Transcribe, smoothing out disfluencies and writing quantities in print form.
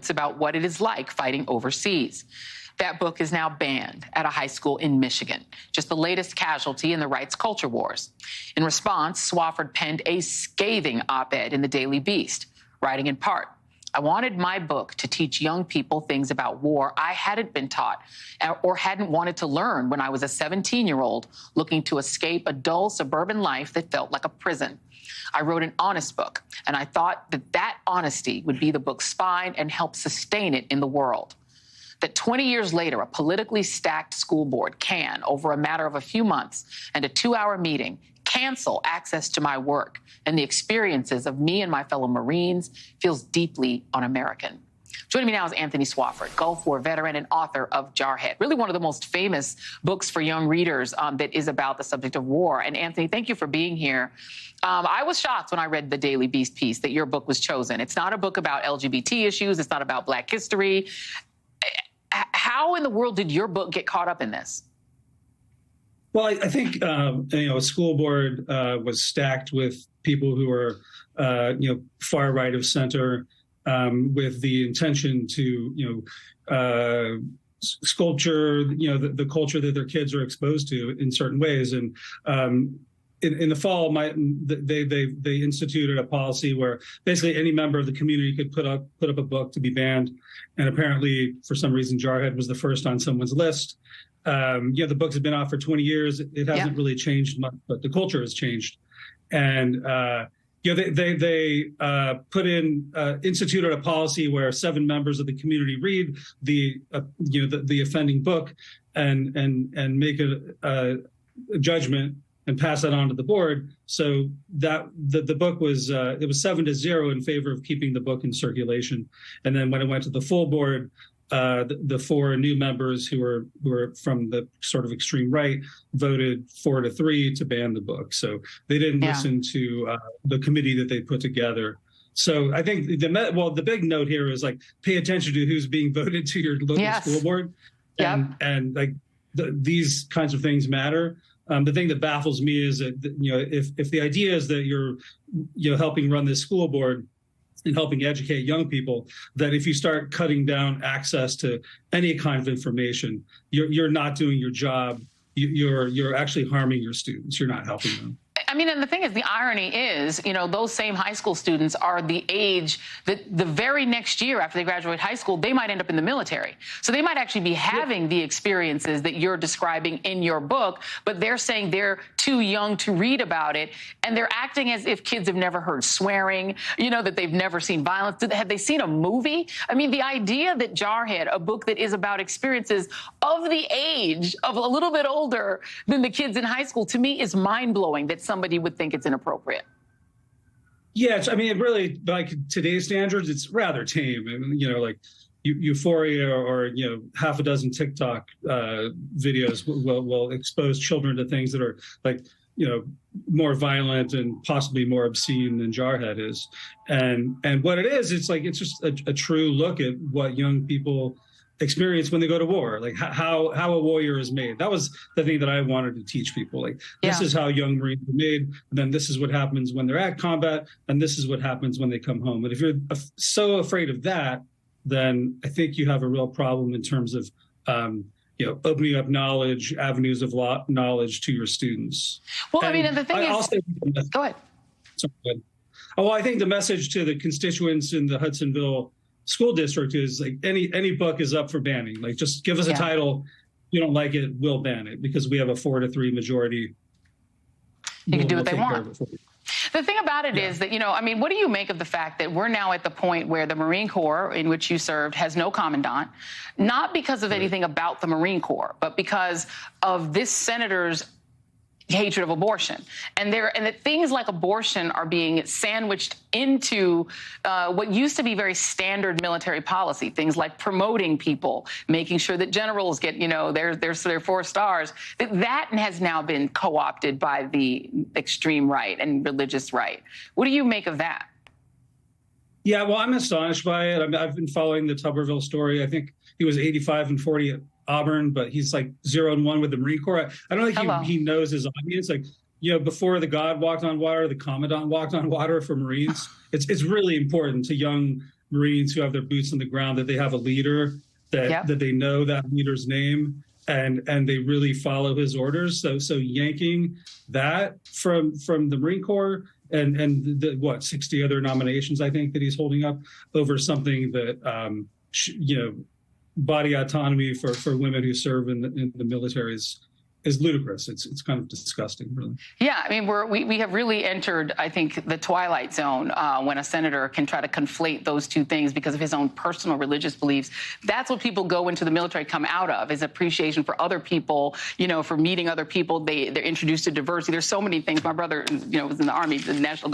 truths about what it is like fighting overseas. That book is now banned at a high school in Michigan, just the latest casualty in the rights culture wars. In response, Swofford penned a scathing op-ed in the Daily Beast, writing in part, "I wanted my book to teach young people things about war I hadn't been taught or hadn't wanted to learn when I was a 17-year-old looking to escape a dull suburban life that felt like a prison. I wrote an honest book, and I thought that honesty would be the book's spine and help sustain it in the world. That 20 years later, a politically stacked school board can, over a matter of a few months and a 2-hour meeting, cancel access to my work and the experiences of me and my fellow Marines feels deeply un-American." Joining me now is Anthony Swofford, Gulf War veteran and author of Jarhead, really one of the most famous books for young readers that is about the subject of war. And Anthony, thank you for being here. I was shocked when I read the Daily Beast piece that your book was chosen. It's not a book about LGBT issues. It's not about Black history. How in the world did your book get caught up in this? Well, I think, a school board was stacked with people who are, far right of center, with the intention to, sculpture, the culture that their kids are exposed to in certain ways. And in the fall, they instituted a policy where basically any member of the community could put up a book to be banned. And apparently, for some reason, Jarhead was the first on someone's list. The books have been out for 20 years. It hasn't really changed much, but the culture has changed. And they instituted a policy where 7 members of the community read the offending book and make a judgment and pass that on to the board. So that the book was it was 7-0 in favor of keeping the book in circulation. And then when it went to the full board, the 4 new members who were from the sort of extreme right voted 4-3 to ban the book. So they didn't listen to the committee that they put together. So I think the big note here is like pay attention to who's being voted to your local school board, and like these kinds of things matter. The thing that baffles me is that if the idea is that you're helping run this school board and helping educate young people, that if you start cutting down access to any kind of information, you're not doing your job. You're actually harming your students. You're not helping them. I mean, and the thing is, the irony is, those same high school students are the age that the very next year after they graduate high school, they might end up in the military. So they might actually be having the experiences that you're describing in your book, but they're saying they're too young to read about it. And they're acting as if kids have never heard swearing, that they've never seen violence. Have they seen a movie? I mean, the idea that Jarhead, a book that is about experiences of the age of a little bit older than the kids in high school, to me is mind-blowing that somebody would think it's inappropriate. Yeah, I mean, it really, like today's standards, it's rather tame. And, like Euphoria or, half a dozen TikTok videos will expose children to things that are like, more violent and possibly more obscene than Jarhead is. And what it is, it's just a true look at what young people experience when they go to war, like how a warrior is made. That was the thing that I wanted to teach people. Like, this is how young Marines are made. And then this is what happens when they're at combat. And this is what happens when they come home. And if you're so afraid of that, then I think you have a real problem in terms of, opening up knowledge, avenues of knowledge to your students. Well, and the thing is, go ahead. Sorry, well, I think the message to the constituents in the Hudsonville school district is like any book is up for banning. Like, just give us a title. If you don't like it, we'll ban it because we have a 4-3 majority. You can do what they want. The thing about it is that, what do you make of the fact that we're now at the point where the Marine Corps, in which you served, has no commandant, not because of anything about the Marine Corps, but because of this senator's hatred of abortion, and that things like abortion are being sandwiched into what used to be very standard military policy. Things like promoting people, making sure that generals get their 4 stars. That has now been co-opted by the extreme right and religious right. What do you make of that? Yeah, well, I'm astonished by it. I've been following the Tuberville story. I think he was 85-40 at Auburn, but he's like 0-1 with the Marine Corps. I don't think he knows his audience. Like, before the God walked on water, the Commandant walked on water for Marines. It's really important to young Marines who have their boots on the ground, that they have a leader, that they know that leader's name, and they really follow his orders. So yanking that from the Marine Corps and the 60 other nominations I think that he's holding up over something that body autonomy for women who serve in the military is ludicrous. It's kind of disgusting, really. Yeah, I mean, we have really entered, I think, the twilight zone when a senator can try to conflate those two things because of his own personal religious beliefs. That's what people go into the military come out of, is appreciation for other people, for meeting other people. They're introduced to diversity. There's so many things. My brother, was in the Army, the National